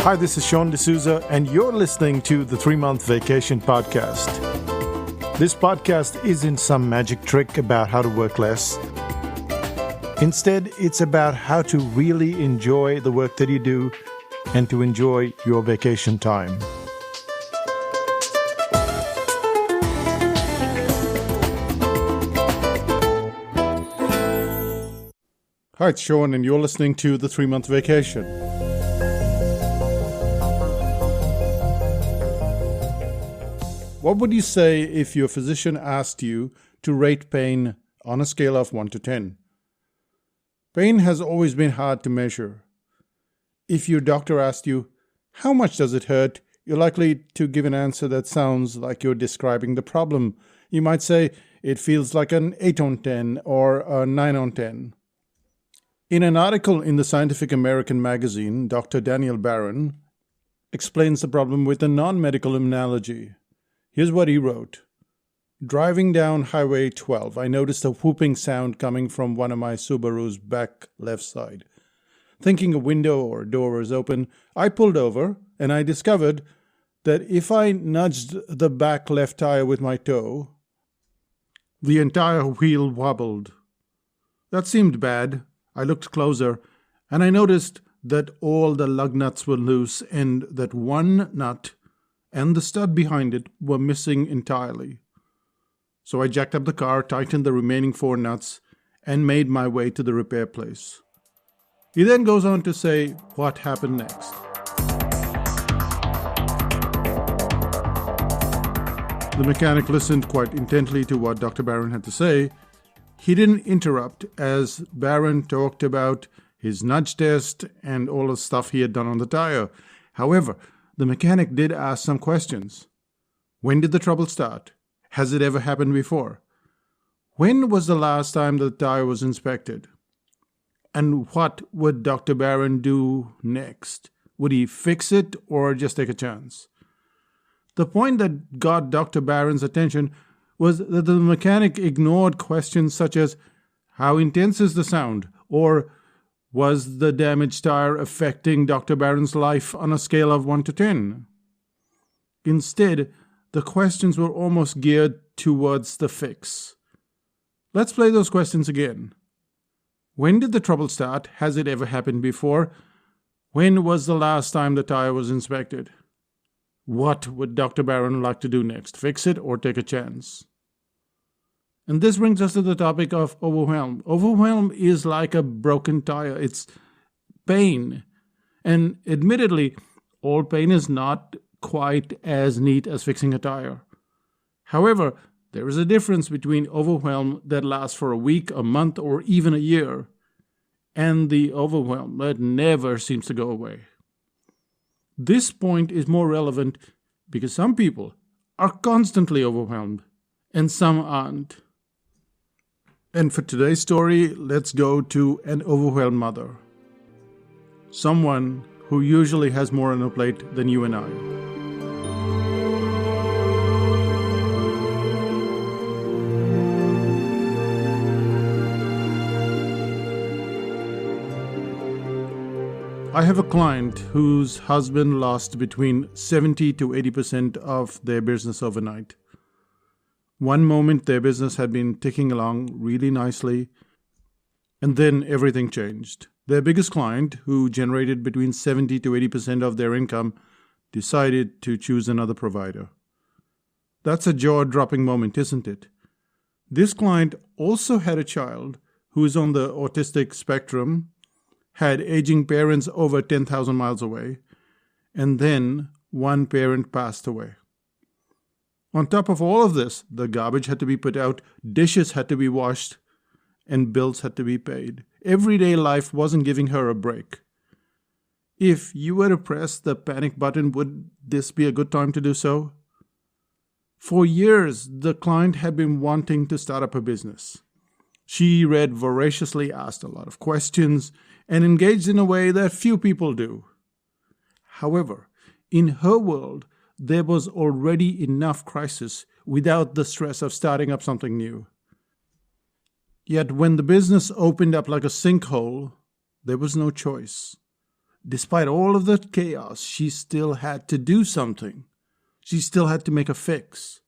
Hi, this is Sean D'Souza, and you're listening to the 3-Month Vacation Podcast. This podcast isn't some magic trick about how to work less. Instead, it's about how to really enjoy the work that you do and to enjoy your vacation time. Hi, it's Sean, and you're listening to the 3-Month Vacation. What would you say if your physician asked you to rate pain on a scale of 1 to 10? Pain has always been hard to measure. If your doctor asked you, how much does it hurt? You're likely to give an answer that sounds like you're describing the problem. You might say, it feels like an 8 on 10 or a 9 on 10. In an article in the Scientific American magazine, Dr. Daniel Barron explains the problem with a non-medical analogy. Here's what he wrote. Driving down Highway 12, I noticed a whooping sound coming from one of my Subaru's back left side. Thinking a window or door was open, I pulled over and I discovered that if I nudged the back left tire with my toe, the entire wheel wobbled. That seemed bad. I looked closer and I noticed that all the lug nuts were loose and that one nut and the stud behind it were missing entirely. So I jacked up the car, tightened the remaining 4 nuts, and made my way to the repair place. He then goes on to say what happened next. The mechanic listened quite intently to what Dr. Barron had to say. He didn't interrupt as Barron talked about his nudge test and all the stuff he had done on the tire. However, the mechanic did ask some questions. When did the trouble start? Has it ever happened before? When was the last time the tire was inspected? And what would Dr. Barron do next? Would he fix it or just take a chance? The point that got Dr. Barron's attention was that the mechanic ignored questions such as, how intense is the sound? Or, was the damaged tire affecting Dr. Barron's life on a scale of 1 to 10? Instead, the questions were almost geared towards the fix. Let's play those questions again. When did the trouble start? Has it ever happened before? When was the last time the tire was inspected? What would Dr. Barron like to do next? Fix it or take a chance? And this brings us to the topic of overwhelm. Overwhelm is like a broken tire. It's pain. And admittedly, all pain is not quite as neat as fixing a tire. However, there is a difference between overwhelm that lasts for a week, a month, or even a year, and the overwhelm that never seems to go away. This point is more relevant because some people are constantly overwhelmed and some aren't. And for today's story, let's go to an overwhelmed mother. Someone who usually has more on her plate than you and I. I have a client whose husband lost between 70 to 80% of their business overnight. One moment their business had been ticking along really nicely, and then everything changed. Their biggest client, who generated between 70 to 80% of their income, decided to choose another provider. That's a jaw-dropping moment, isn't it? This client also had a child who is on the autistic spectrum, had aging parents over 10,000 miles away, and then one parent passed away. On top of all of this, the garbage had to be put out, dishes had to be washed, and bills had to be paid. Everyday life wasn't giving her a break. If you were to press the panic button, would this be a good time to do so? For years, the client had been wanting to start up a business. She read voraciously, asked a lot of questions, and engaged in a way that few people do. However, in her world, there was already enough crisis without the stress of starting up something new. Yet when the business opened up like a sinkhole, there was no choice. Despite all of the chaos, she still had to do something. She still had to make a fix.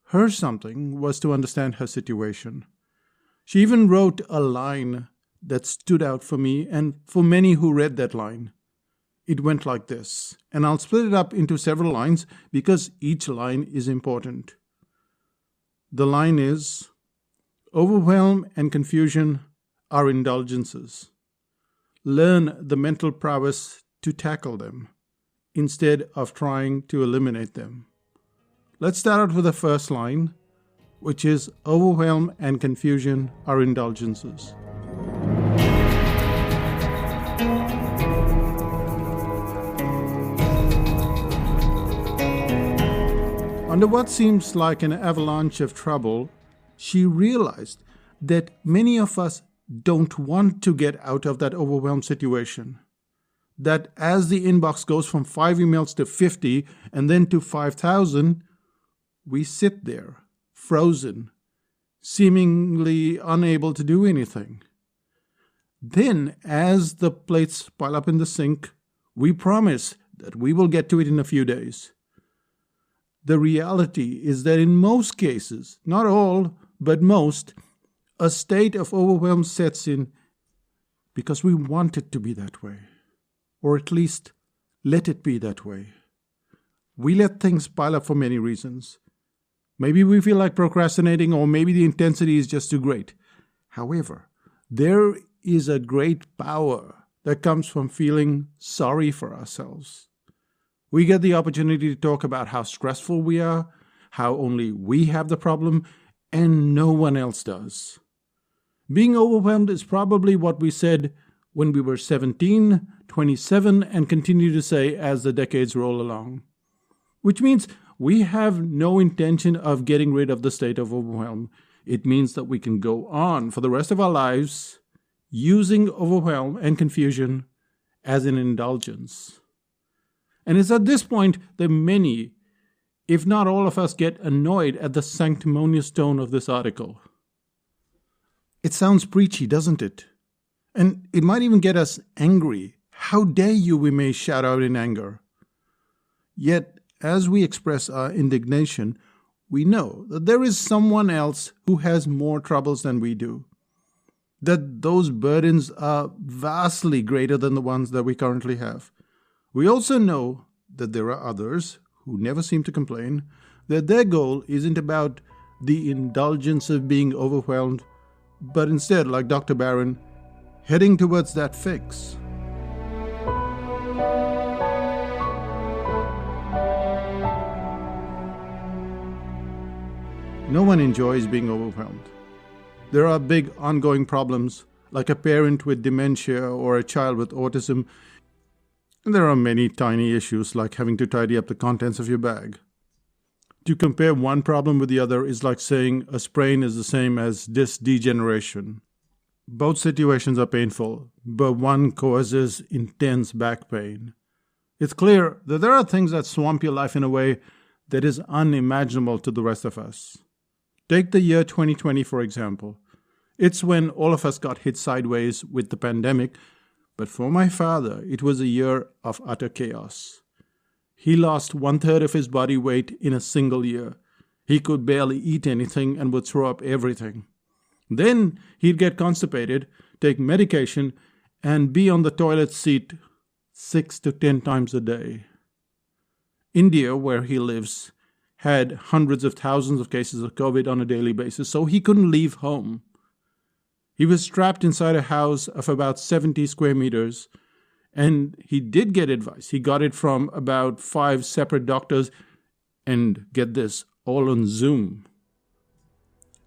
Her something was to understand her situation. She even wrote a line that stood out for me and for many who read that line. It went like this, and I'll split it up into several lines because each line is important. The line is, "Overwhelm and confusion are indulgences. Learn the mental prowess to tackle them instead of trying to eliminate them." Let's start out with the first line, which is, "Overwhelm and confusion are indulgences." Under what seems like an avalanche of trouble, she realized that many of us don't want to get out of that overwhelmed situation. That as the inbox goes from 5 emails to 50 and then to 5,000, we sit there, frozen, seemingly unable to do anything. Then, as the plates pile up in the sink, we promise that we will get to it in a few days. The reality is that in most cases, not all, but most, a state of overwhelm sets in because we want it to be that way, or at least let it be that way. We let things pile up for many reasons. Maybe we feel like procrastinating, or maybe the intensity is just too great. However, there is a great power that comes from feeling sorry for ourselves. We get the opportunity to talk about how stressful we are, how only we have the problem, and no one else does. Being overwhelmed is probably what we said when we were 17, 27, and continue to say as the decades roll along. Which means we have no intention of getting rid of the state of overwhelm. It means that we can go on for the rest of our lives using overwhelm and confusion as an indulgence. And it's at this point that many, if not all of us, get annoyed at the sanctimonious tone of this article. It sounds preachy, doesn't it? And it might even get us angry. How dare you, we may shout out in anger. Yet, as we express our indignation, we know that there is someone else who has more troubles than we do. That those burdens are vastly greater than the ones that we currently have. We also know that there are others who never seem to complain, that their goal isn't about the indulgence of being overwhelmed, but instead, like Dr. Barron, heading towards that fix. No one enjoys being overwhelmed. There are big ongoing problems, like a parent with dementia or a child with autism. And there are many tiny issues, like having to tidy up the contents of your bag. To compare one problem with the other is like saying a sprain is the same as disc degeneration. Both situations are painful, but one causes intense back pain. It's clear that there are things that swamp your life in a way that is unimaginable to the rest of us. Take the year 2020, for example. It's when all of us got hit sideways with the pandemic, but for my father, it was a year of utter chaos. He lost 1/3 of his body weight in a single year. He could barely eat anything and would throw up everything. Then he'd get constipated, take medication, and be on the toilet seat 6 to 10 times a day. India, where he lives, had hundreds of thousands of cases of COVID on a daily basis, so he couldn't leave home. He was trapped inside a house of about 70 square meters, and he did get advice. He got it from about 5 separate doctors, and get this, all on Zoom.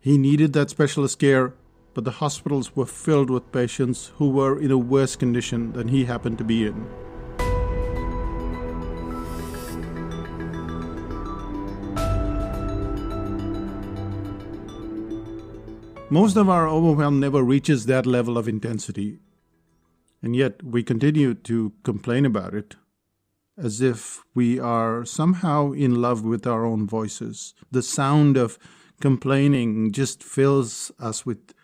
He needed that specialist care, but the hospitals were filled with patients who were in a worse condition than he happened to be in. Most of our overwhelm never reaches that level of intensity, and yet we continue to complain about it as if we are somehow in love with our own voices. The sound of complaining just fills us with,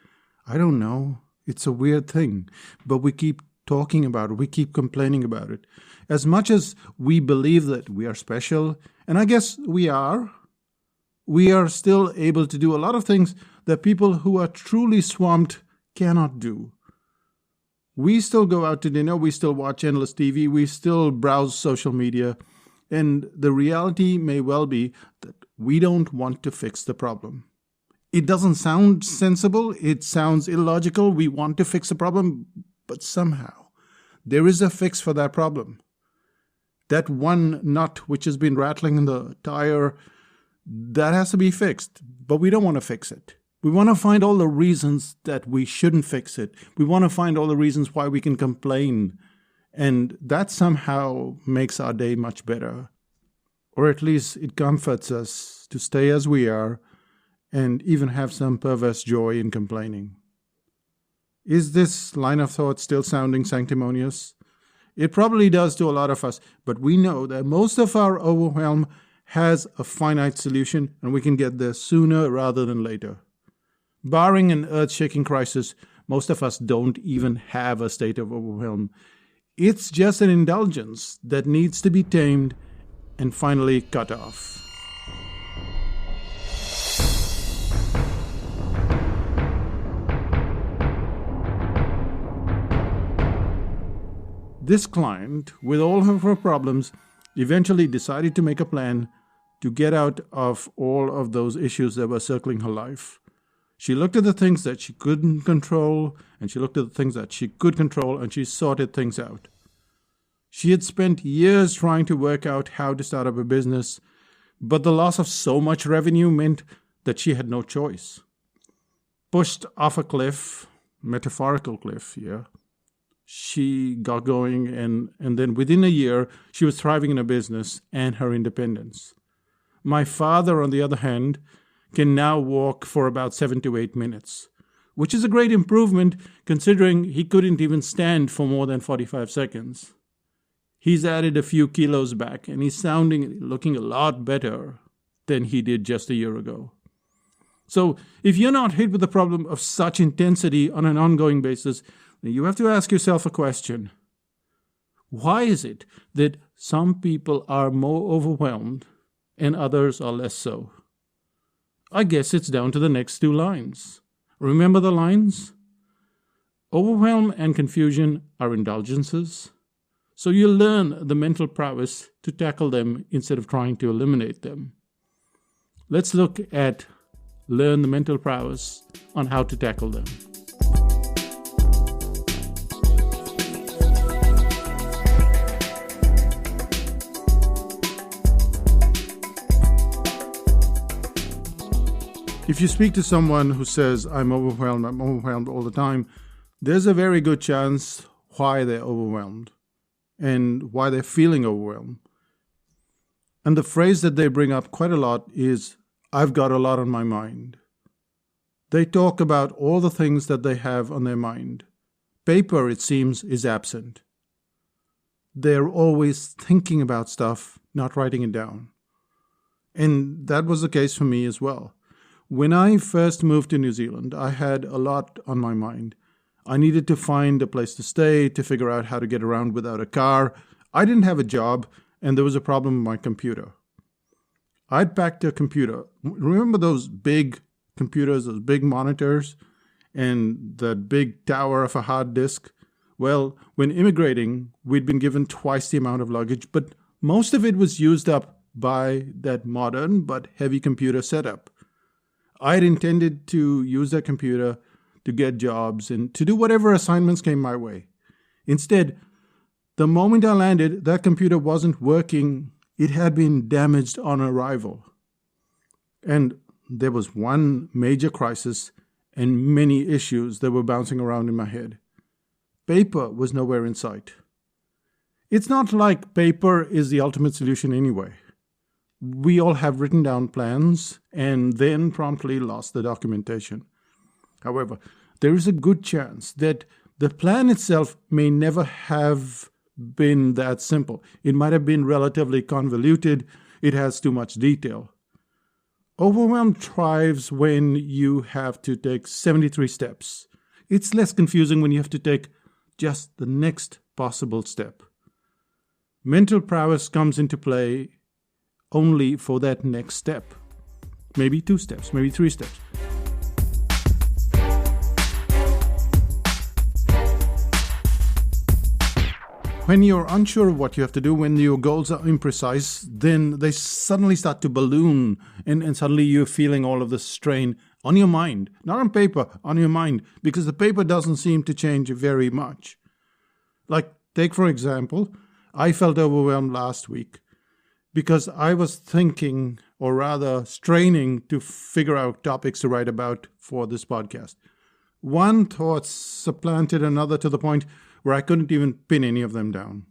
I don't know, it's a weird thing, but we keep talking about it. We keep complaining about it. As much as we believe that we are special, and I guess we are still able to do a lot of things that people who are truly swamped cannot do. We still go out to dinner, we still watch endless TV, we still browse social media, and the reality may well be that we don't want to fix the problem. It doesn't sound sensible, it sounds illogical, we want to fix the problem, but somehow there is a fix for that problem. That one nut which has been rattling in the tire, that has to be fixed, but we don't want to fix it. We want to find all the reasons that we shouldn't fix it. We want to find all the reasons why we can complain. And that somehow makes our day much better. Or at least it comforts us to stay as we are and even have some perverse joy in complaining. Is this line of thought still sounding sanctimonious? It probably does to a lot of us, but we know that most of our overwhelm has a finite solution and we can get there sooner rather than later. Barring an earth-shaking crisis, most of us don't even have a state of overwhelm. It's just an indulgence that needs to be tamed and finally cut off. This client, with all of her problems, eventually decided to make a plan to get out of all of those issues that were circling her life. She looked at the things that she couldn't control, and she looked at the things that she could control, and she sorted things out. She had spent years trying to work out how to start up a business, but the loss of so much revenue meant that she had no choice. Pushed off a cliff, metaphorical cliff here, she got going, and then within a year, she was thriving in her business and her independence. My father, on the other hand, can now walk for about 7 to 8 minutes, which is a great improvement considering he couldn't even stand for more than 45 seconds. He's added a few kilos back, and he's looking a lot better than he did just a year ago. So if you're not hit with the problem of such intensity on an ongoing basis, you have to ask yourself a question. Why is it that some people are more overwhelmed and others are less so? I guess it's down to the next 2 lines. Remember the lines? Overwhelm and confusion are indulgences, so you learn the mental prowess to tackle them instead of trying to eliminate them. Let's look at learn the mental prowess on how to tackle them. If you speak to someone who says, I'm overwhelmed all the time, there's a very good chance why they're overwhelmed and why they're feeling overwhelmed. And the phrase that they bring up quite a lot is, I've got a lot on my mind. They talk about all the things that they have on their mind. Paper, it seems, is absent. They're always thinking about stuff, not writing it down. And that was the case for me as well. When I first moved to New Zealand, I had a lot on my mind. I needed to find a place to stay, to figure out how to get around without a car. I didn't have a job, and there was a problem with my computer. I'd packed a computer. Remember those big computers, those big monitors, and that big tower of a hard disk? Well, when immigrating, we'd been given twice the amount of luggage, but most of it was used up by that modern but heavy computer setup. I had intended to use that computer to get jobs and to do whatever assignments came my way. Instead, the moment I landed, that computer wasn't working. It had been damaged on arrival. And there was one major crisis and many issues that were bouncing around in my head. Paper was nowhere in sight. It's not like paper is the ultimate solution anyway. We all have written down plans and then promptly lost the documentation. However, there is a good chance that the plan itself may never have been that simple. It might have been relatively convoluted. It has too much detail. Overwhelm thrives when you have to take 73 steps. It's less confusing when you have to take just the next possible step. Mental prowess comes into play only for that next step. Maybe 2 steps, maybe 3 steps. When you're unsure of what you have to do, when your goals are imprecise, then they suddenly start to balloon, and suddenly you're feeling all of the strain on your mind, not on paper, on your mind, because the paper doesn't seem to change very much. Like, take for example, I felt overwhelmed last week because I was thinking, or rather straining, to figure out topics to write about for this podcast. One thought supplanted another to the point where I couldn't even pin any of them down.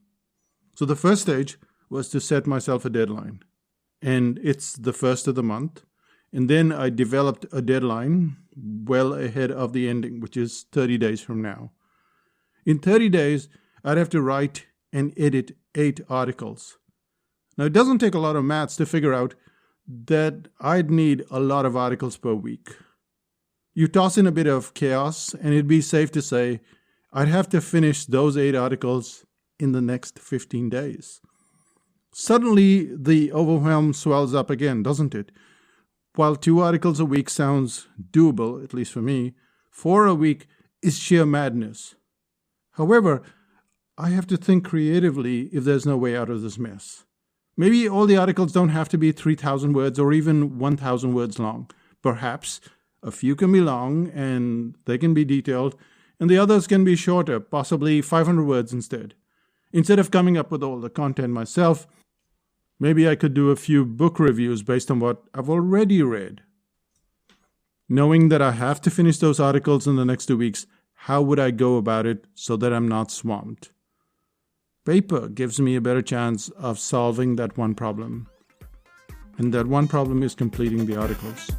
So the first stage was to set myself a deadline. And it's the first of the month. And then I developed a deadline well ahead of the ending, which is 30 days from now. In 30 days, I'd have to write and edit 8 articles. Now, it doesn't take a lot of maths to figure out that I'd need a lot of articles per week. You toss in a bit of chaos, and it'd be safe to say I'd have to finish those 8 articles in the next 15 days. Suddenly, the overwhelm swells up again, doesn't it? While 2 articles a week sounds doable, at least for me, 4 a week is sheer madness. However, I have to think creatively if there's no way out of this mess. Maybe all the articles don't have to be 3,000 words or even 1,000 words long. Perhaps a few can be long and they can be detailed, and the others can be shorter, possibly 500 words instead. Instead of coming up with all the content myself, maybe I could do a few book reviews based on what I've already read. Knowing that I have to finish those articles in the next 2 weeks, how would I go about it so that I'm not swamped? Paper gives me a better chance of solving that one problem. And that one problem is completing the articles.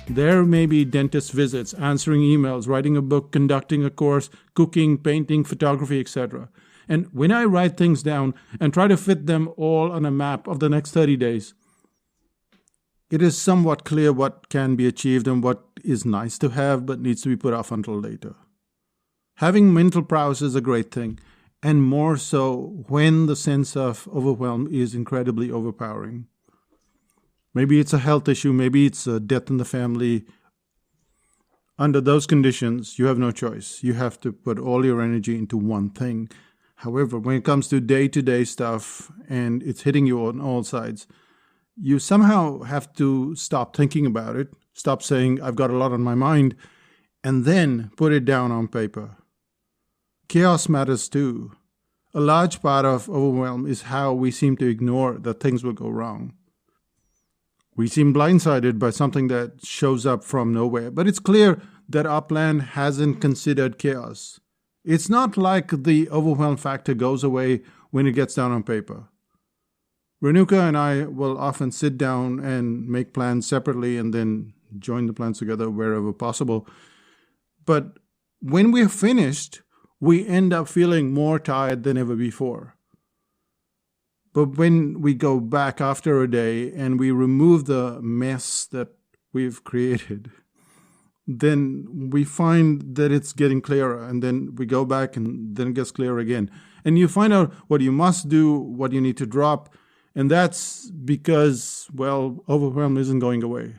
There may be dentist visits, answering emails, writing a book, conducting a course, cooking, painting, photography, etc. And when I write things down and try to fit them all on a map of the next 30 days, it is somewhat clear what can be achieved and what is nice to have but needs to be put off until later. Having mental prowess is a great thing, and more so when the sense of overwhelm is incredibly overpowering. Maybe it's a health issue, maybe it's a death in the family. Under those conditions, you have no choice. You have to put all your energy into one thing. However, when it comes to day-to-day stuff and it's hitting you on all sides, you somehow have to stop thinking about it, stop saying, I've got a lot on my mind, and then put it down on paper. Chaos matters too. A large part of overwhelm is how we seem to ignore that things will go wrong. We seem blindsided by something that shows up from nowhere, but it's clear that our plan hasn't considered chaos. It's not like the overwhelm factor goes away when it gets down on paper. Renuka and I will often sit down and make plans separately and then join the plans together wherever possible. But when we're finished, we end up feeling more tired than ever before. But when we go back after a day and we remove the mess that we've created, then we find that it's getting clearer, and then we go back and then it gets clearer again. And you find out what you must do, what you need to drop, and that's because, well, overwhelm isn't going away.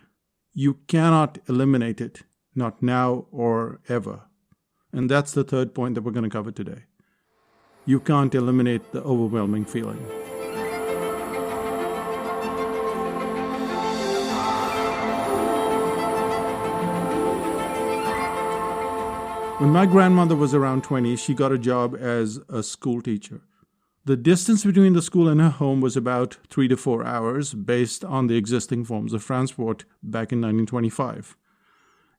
You cannot eliminate it, not now or ever. And that's the third point that we're going to cover today. You can't eliminate the overwhelming feeling. When my grandmother was around 20, she got a job as a school teacher. The distance between the school and her home was about 3 to 4 hours based on the existing forms of transport back in 1925.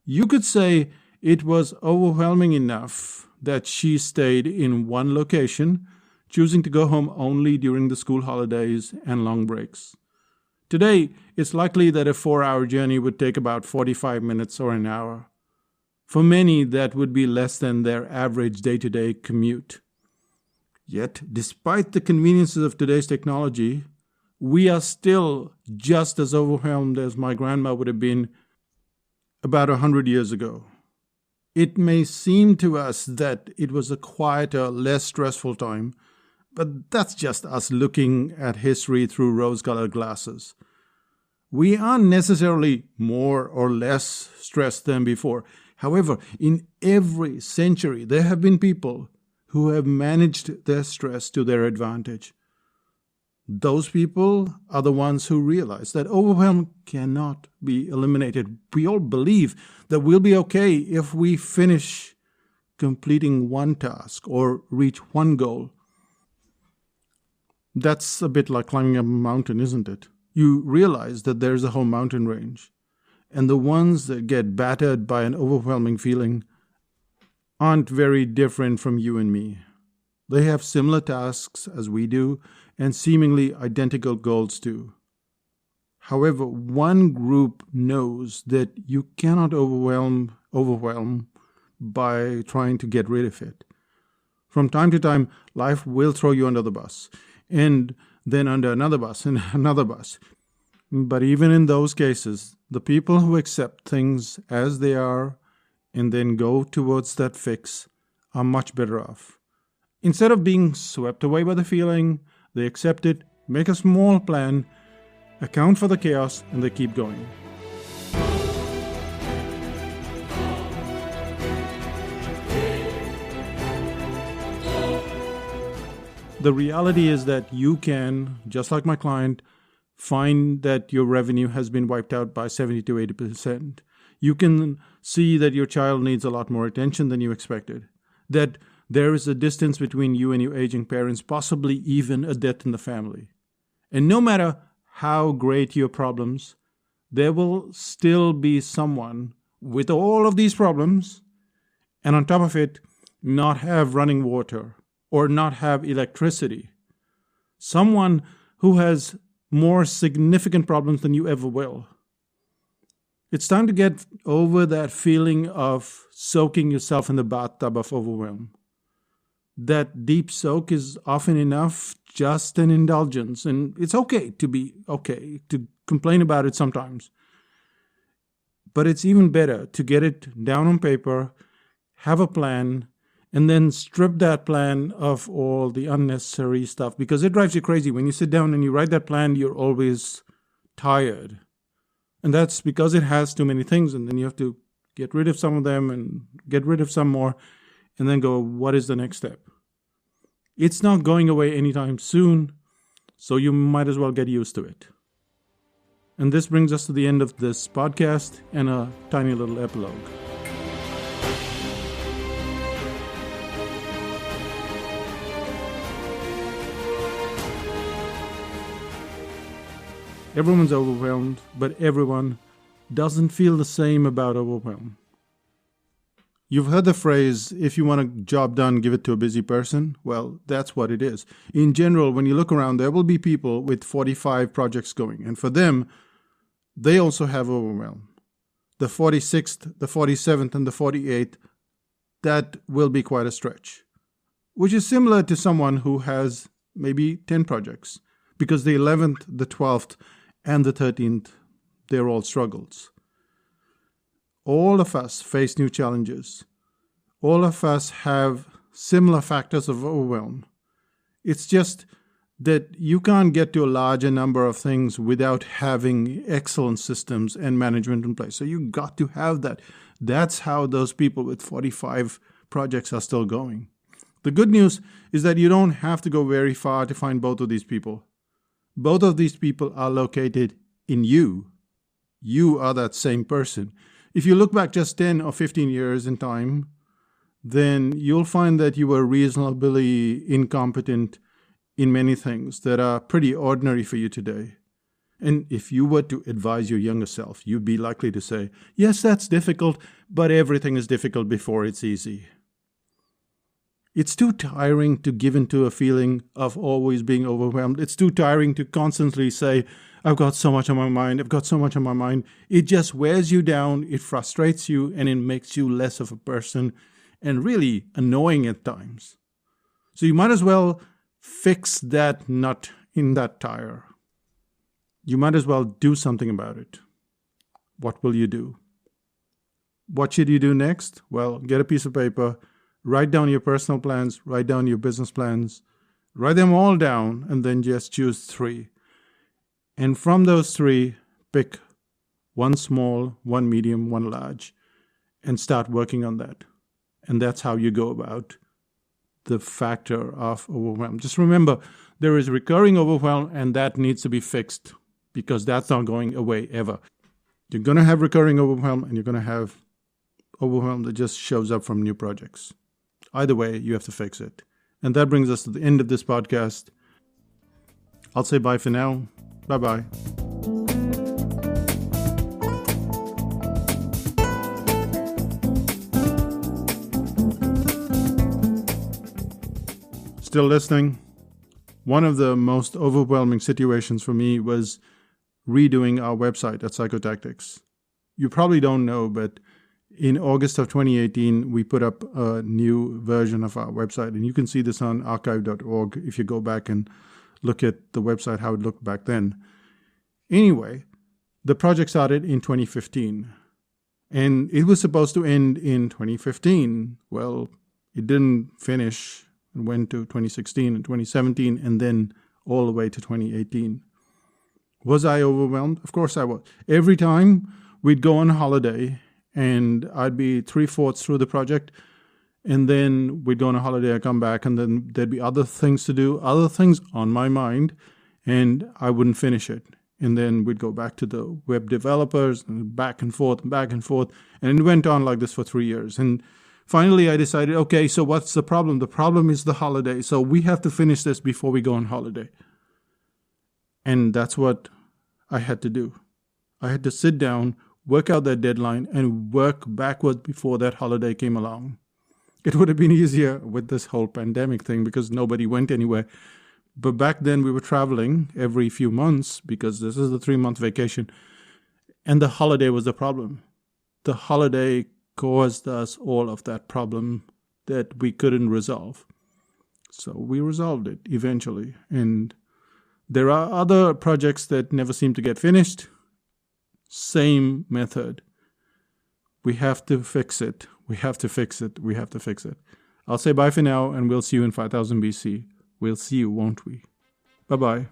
You could say it was overwhelming enough that she stayed in one location, choosing to go home only during the school holidays and long breaks. Today, it's likely that a 4-hour journey would take about 45 minutes or an hour. For many, that would be less than their average day-to-day commute. Yet, despite the conveniences of today's technology, we are still just as overwhelmed as my grandma would have been about 100 years ago. It may seem to us that it was a quieter, less stressful time, but that's just us looking at history through rose-colored glasses. We aren't necessarily more or less stressed than before. However, in every century, there have been people who have managed their stress to their advantage. Those people are the ones who realize that overwhelm cannot be eliminated. We all believe that we'll be okay if we finish completing one task or reach one goal. That's a bit like climbing up a mountain, isn't it? You realize that there's a whole mountain range, and the ones that get battered by an overwhelming feeling aren't very different from you and me. They have similar tasks as we do, and seemingly identical goals too. However, one group knows that you cannot overwhelm by trying to get rid of it. From time to time, life will throw you under the bus, and then under another bus and another bus. But even in those cases, the people who accept things as they are and then go towards that fix are much better off. Instead of being swept away by the feeling, they accept it, make a small plan, account for the chaos, and they keep going. The reality is that you can, just like my client, find that your revenue has been wiped out by 70 to 80%. You can see that your child needs a lot more attention than you expected, that there is a distance between you and your aging parents, possibly even a death in the family. And no matter how great your problems, there will still be someone with all of these problems, and on top of it, not have running water or not have electricity. Someone who has more significant problems than you ever will. It's time to get over that feeling of soaking yourself in the bathtub of overwhelm. That deep soak is often enough just an indulgence, and it's okay to be okay, to complain about it sometimes. But it's even better to get it down on paper, have a plan, and then strip that plan of all the unnecessary stuff, because it drives you crazy. When you sit down and you write that plan, you're always tired. And that's because it has too many things, and then you have to get rid of some of them and get rid of some more, and then go, what is the next step? It's not going away anytime soon, so you might as well get used to it. And this brings us to the end of this podcast and a tiny little epilogue. Everyone's overwhelmed, but everyone doesn't feel the same about overwhelm. You've heard the phrase, if you want a job done, give it to a busy person. Well, that's what it is. In general, when you look around, there will be people with 45 projects going. And for them, they also have overwhelm. The 46th, the 47th, and the 48th, that will be quite a stretch. Which is similar to someone who has maybe 10 projects. Because the 11th, the 12th, and the 13th, they're all struggles. All of us face new challenges. All of us have similar factors of overwhelm. It's just that you can't get to a larger number of things without having excellent systems and management in place. So you got to have that. That's how those people with 45 projects are still going. The good news is that you don't have to go very far to find both of these people. Both of these people are located in you. You are that same person. If you look back just 10 or 15 years in time, then you'll find that you were reasonably incompetent in many things that are pretty ordinary for you today. And if you were to advise your younger self, you'd be likely to say, yes, that's difficult, but everything is difficult before it's easy. It's too tiring to give into a feeling of always being overwhelmed. It's too tiring to constantly say, I've got so much on my mind, I've got so much on my mind. It just wears you down, it frustrates you, and it makes you less of a person, and really annoying at times. So you might as well fix that nut in that tire. you might as well do something about it. What will you do? What should you do next? Well, get a piece of paper, write down your personal plans, write down your business plans, write them all down, and then just choose 3. And from those 3, pick one small, one medium, one large, and start working on that. And that's how you go about the factor of overwhelm. Just remember, there is recurring overwhelm, and that needs to be fixed because that's not going away ever. You're going to have recurring overwhelm, and you're going to have overwhelm that just shows up from new projects. Either way, you have to fix it. And that brings us to the end of this podcast. I'll say bye for now. Bye-bye. Still listening? One of the most overwhelming situations for me was redoing our website at Psychotactics. You probably don't know, but in August of 2018, we put up a new version of our website. And you can see this on archive.org if you go back and look at the website, how it looked back then. Anyway, the project started in 2015. And it was supposed to end in 2015. Well, it didn't finish. It went to 2016 and 2017 and then all the way to 2018. Was I overwhelmed? Of course I was. Every time we'd go on holiday, and I'd be 3/4 through the project, and then we'd go on a holiday, I'd come back, and then there'd be other things to do, other things on my mind, and I wouldn't finish it. And then we'd go back to the web developers, and back and forth, and it went on like this for 3 years. And finally I decided, okay, so what's the problem? The problem is the holiday, so we have to finish this before we go on holiday. And that's what I had to do. I had to sit down, work out that deadline, and work backwards before that holiday came along. It would have been easier with this whole pandemic thing because nobody went anywhere. But back then we were traveling every few months because this is the 3-month vacation. And the holiday was the problem. The holiday caused us all of that problem that we couldn't resolve. So we resolved it eventually. And there are other projects that never seem to get finished. Same method. We have to fix it. We have to fix it. We have to fix it. I'll say bye for now, and we'll see you in 5000 BC. We'll see you, won't we? Bye-bye.